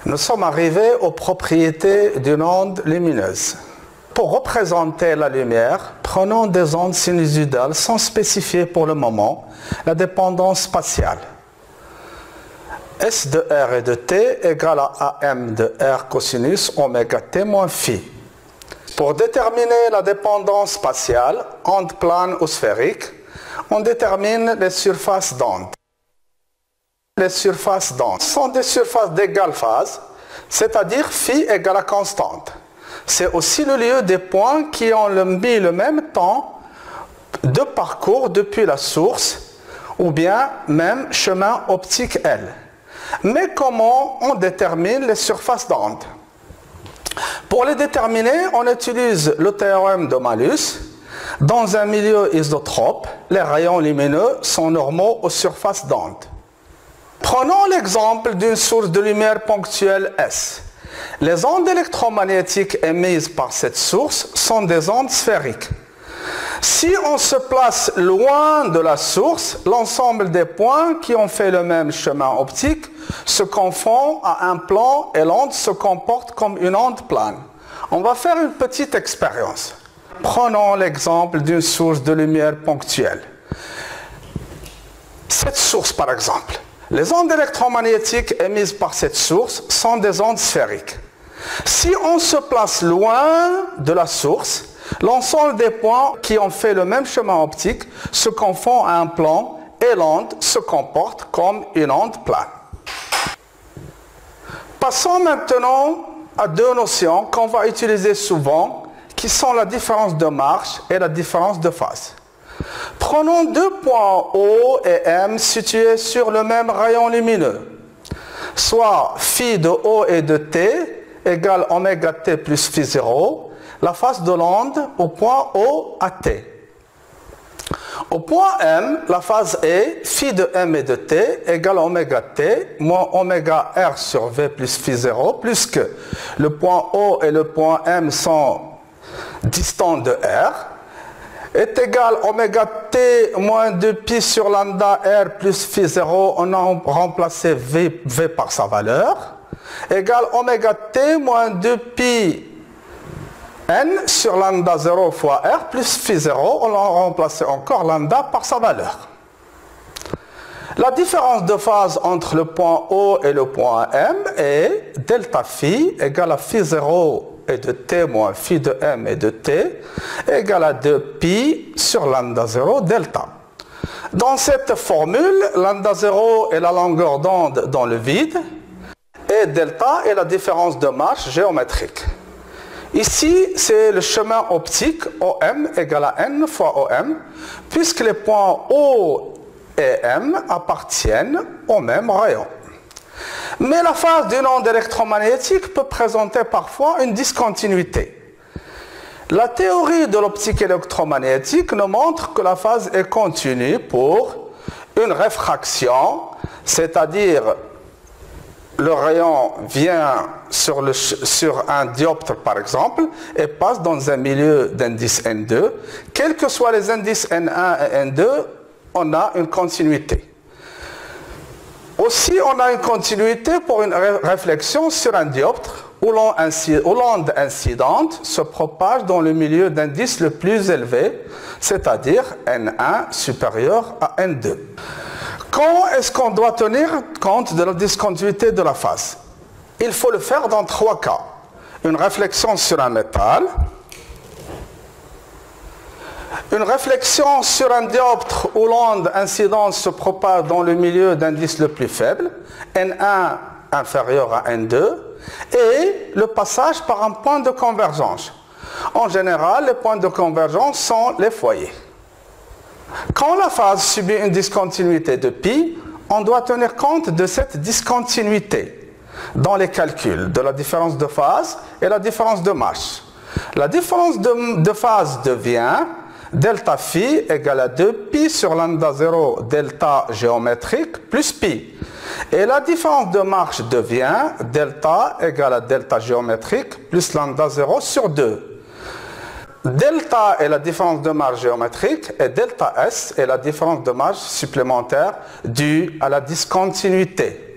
Nous sommes arrivés aux propriétés d'une onde lumineuse. Pour représenter la lumière, prenons des ondes sinusoïdales sans spécifier pour le moment la dépendance spatiale. S de R et de T égale à AM de R cosinus oméga T moins phi. Pour déterminer la dépendance spatiale, onde plane ou sphérique, on détermine les surfaces d'onde. Les surfaces d'onde sont des surfaces d'égale phase, c'est-à-dire phi égale à constante. C'est aussi le lieu des points qui ont mis le même temps de parcours depuis la source, ou bien même chemin optique L. Mais comment on détermine les surfaces d'onde? Pour les déterminer, on utilise le théorème de Malus. Dans un milieu isotrope, les rayons lumineux sont normaux aux surfaces d'onde. Prenons l'exemple d'une source de lumière ponctuelle S. Les ondes électromagnétiques émises par cette source sont des ondes sphériques. Si on se place loin de la source, l'ensemble des points qui ont fait le même chemin optique se confondent à un plan et l'onde se comporte comme une onde plane. On va faire une petite expérience. Prenons l'exemple d'une source de lumière ponctuelle. Cette source, par exemple. Les ondes électromagnétiques émises par cette source sont des ondes sphériques. Si on se place loin de la source, l'ensemble des points qui ont fait le même chemin optique se confond à un plan et l'onde se comporte comme une onde plane. Passons maintenant à deux notions qu'on va utiliser souvent, qui sont la différence de marche et la différence de phase. Prenons deux points O et M situés sur le même rayon lumineux, soit phi de O et de T égale oméga T plus phi 0, la phase de l'onde au point O à T. Au point M, la phase est phi de M et de T égale oméga T moins oméga R sur V plus phi 0, plus que le point O et le point M sont distants de R, est égal oméga T moins 2pi sur lambda R plus phi 0, on a remplacé V par sa valeur, égale oméga T moins 2pi N sur lambda 0 fois R plus phi 0, on a remplacé encore lambda par sa valeur. La différence de phase entre le point O et le point M est delta phi égale à phi 0 et de T moins phi de M et de T égale à 2pi sur lambda 0 delta. Dans cette formule, lambda 0 est la longueur d'onde dans le vide et delta est la différence de marche géométrique. Ici, c'est le chemin optique OM égale à N fois OM, puisque les points O et M appartiennent au même rayon. Mais la phase d'une onde électromagnétique peut présenter parfois une discontinuité. La théorie de l'optique électromagnétique nous montre que la phase est continue pour une réfraction, c'est-à-dire le rayon vient sur un dioptre par exemple et passe dans un milieu d'indice N2. Quels que soient les indices N1 et N2, on a une continuité. Aussi, on a une continuité pour une réflexion sur un dioptre où l'onde incidente se propage dans le milieu d'indice le plus élevé, c'est-à-dire N1 supérieur à N2. Quand est-ce qu'on doit tenir compte de la discontinuité de la phase? Il faut le faire dans trois cas. Une réflexion sur un métal, une réflexion sur un dioptre où l'onde incidente se propage dans le milieu d'indice le plus faible, N1 inférieur à N2, et le passage par un point de convergence. En général, les points de convergence sont les foyers. Quand la phase subit une discontinuité de pi, on doit tenir compte de cette discontinuité dans les calculs de la différence de phase et la différence de marche. La différence de phase devient delta phi égale à 2pi sur lambda 0 delta géométrique plus pi. Et la différence de marche devient delta égale à delta géométrique plus lambda 0 sur 2. Delta est la différence de marge géométrique et delta S est la différence de marge supplémentaire due à la discontinuité.